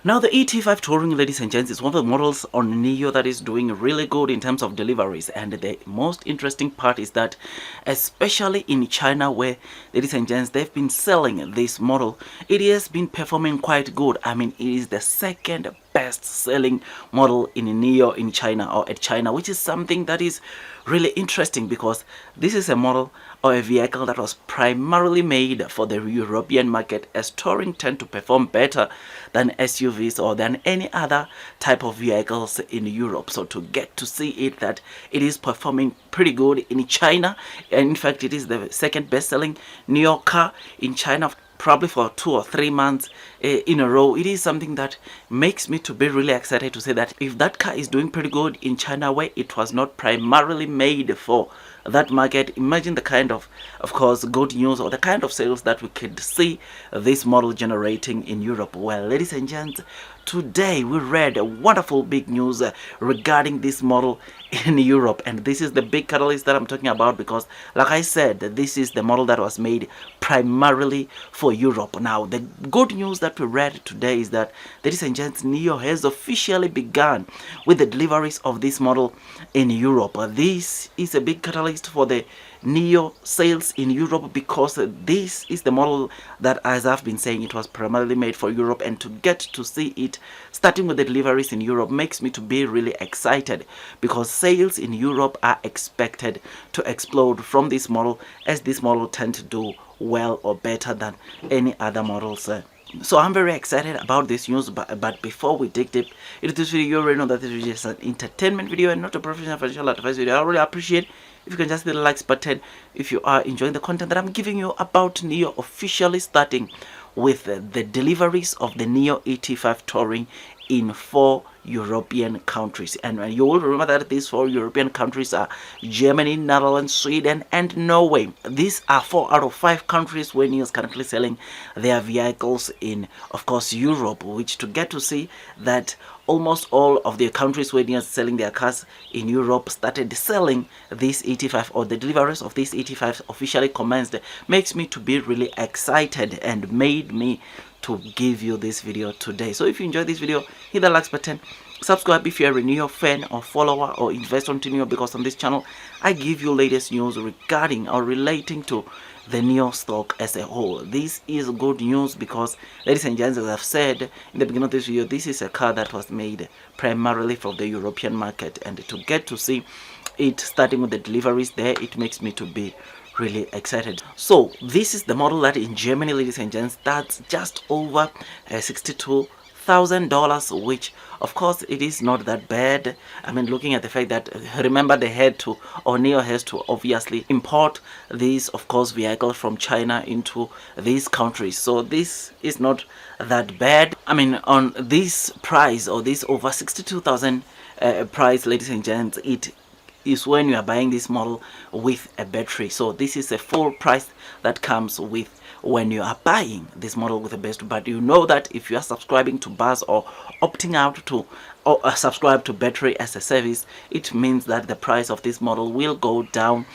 Now the ET5 Touring, ladies and gents, is one of the models on Nio that is doing really good in terms of deliveries. And the most interesting part is that, especially in China, where, ladies and gents, they've been selling this model, it has been performing quite good. I mean, it is the second best selling model in Nio in China, or at China, which is something that is really interesting, because this is a model or a vehicle that was primarily made for the European market, as touring tend to perform better than SUVs or than any other type of vehicles in Europe. So to get to see it, that it is performing pretty good in China, and in fact it is the second best selling Nio car in China, probably for 2 or 3 months in a row. It is something that makes me to be really excited to say that if that car is doing pretty good in China, where it was not primarily made for that market, imagine the kind of course, good news, or the kind of sales that we could see this model generating in Europe. Well, ladies and gents, today we read a wonderful big news regarding this model in Europe, and this is the big catalyst that I'm talking about, because like I said, this is the model that was made primarily for Europe. Now the good news that we read today is that, ladies and gents, Nio has officially begun with the deliveries of this model in Europe. This is a big catalyst for the Nio sales in Europe, because this is the model that, as I've been saying, it was primarily made for Europe, and to get to see it starting with the deliveries in Europe makes me to be really excited, because sales in Europe are expected to explode from this model, as this model tend to do well or better than any other models. So I'm very excited about this news, but before we dig deep into this video, you already know that this video is an entertainment video and not a professional financial advice video. I really appreciate if you can just hit the likes button if you are enjoying the content that I'm giving you about Nio, officially starting with the deliveries of the Nio ET5 Touring in 4 European countries. And you will remember that these 4 European countries are Germany, Netherlands, Sweden and Norway. These are 4 out of 5 countries where Nio is currently selling their vehicles in, of course, Europe, which to get to see that almost all of the countries where Nio is selling their cars in Europe started selling this ET5, or the deliveries of this ET5 officially commenced, makes me to be really excited and made me to give you this video today. So if you enjoyed this video, hit the like button, subscribe if you're a Nio fan or follower or investor into Nio, because on this channel I give you latest news regarding or relating to the Nio stock as a whole. This is good news because, ladies and gents, as I've said in the beginning of this video, this is a car that was made primarily for the European market, and to get to see it starting with the deliveries there, it makes me to be really excited. So this is the model that in Germany, ladies and gents, that's just over $62,000, which of course it is not that bad. I mean, looking at the fact that, remember, they had to, or Nio has to obviously import these, of course, vehicles from China into these countries, so this is not that bad. I mean, on this price, or this over 62,000 price, ladies and gents, it is when you are buying this model with a battery. So this is a full price that comes with when you are buying this model with a battery. But you know that if you are subscribing to Buzz or opting out to subscribe to battery as a service, it means that the price of this model will go down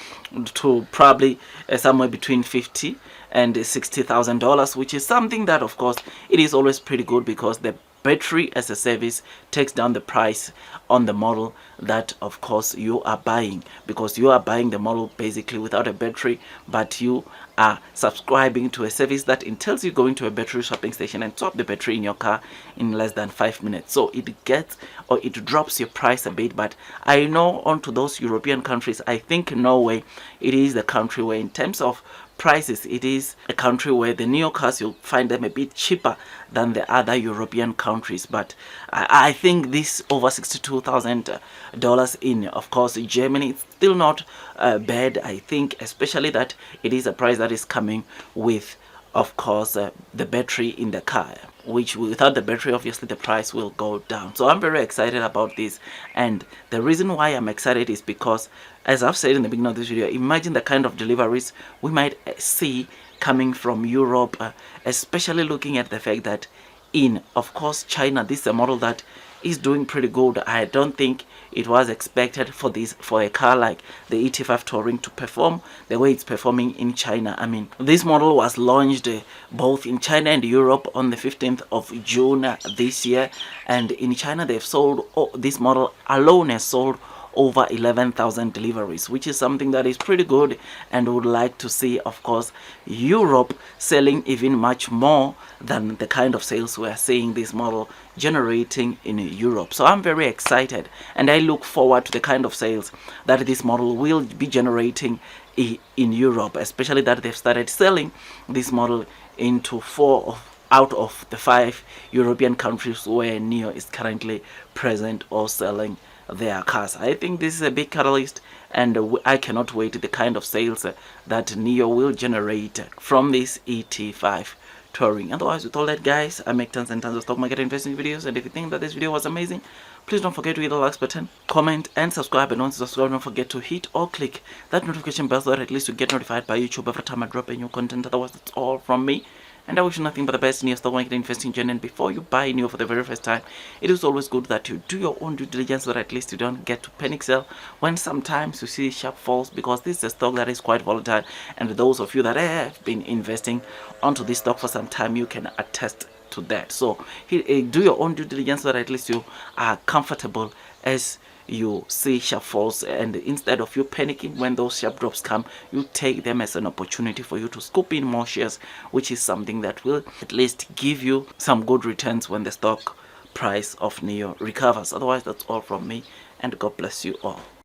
to probably somewhere between $50,000 and $60,000, which is something that, of course, it is always pretty good, because the battery as a service takes down the price on the model that, of course, you are buying, because you are buying the model basically without a battery, but you are subscribing to a service that entails you going to a battery swapping station and swap the battery in your car in less than 5 minutes. So it gets, or it drops your price a bit. But I know onto those European countries, I think Norway, it is the country where, in terms of prices, it is a country where the Nio cars, you'll find them a bit cheaper than the other European countries. But I think this over $62,000 in, of course, Germany, it's still not bad. I think especially that it is a price that is coming with, of course, the battery in the car, which without the battery, obviously the price will go down. So I'm very excited about this, and the reason why I'm excited is because, as I've said in the beginning of this video, imagine the kind of deliveries we might see coming from Europe, especially looking at the fact that in, of course, China, this is a model that is doing pretty good. I don't think it was expected for a car like the ET5 Touring to perform the way it's performing in China. I mean, this model was launched both in China and Europe on the 15th of June this year, and in China they've sold, this model alone has sold over 11,000 deliveries, which is something that is pretty good, and would like to see, of course, Europe selling even much more than the kind of sales we are seeing this model generating in Europe. So I'm very excited, and I look forward to the kind of sales that this model will be generating in Europe, especially that they've started selling this model into out of the 5 European countries where Nio is currently present or selling their cars. I think this is a big catalyst, and I cannot wait the kind of sales that Nio will generate from this ET5 Touring. Otherwise, with all that, guys, I make tons and tons of stock market investing videos, and if you think that this video was amazing, please don't forget to hit the like button, comment, and subscribe. And once you subscribe, don't forget to hit or click that notification bell so that at least you get notified by YouTube every time I drop a new content. Otherwise, that's all from me. And I wish you nothing but the best in your stock market investing journey. And before you buy Nio for the very first time, it is always good that you do your own due diligence so that at least you don't get to panic sell when sometimes you see sharp falls, because this is a stock that is quite volatile. And those of you that have been investing onto this stock for some time, you can attest to that. So do your own due diligence so that at least you are comfortable as you see sharp falls, and instead of you panicking when those sharp drops come, you take them as an opportunity for you to scoop in more shares, which is something that will at least give you some good returns when the stock price of Nio recovers. Otherwise, that's all from me, and God bless you all.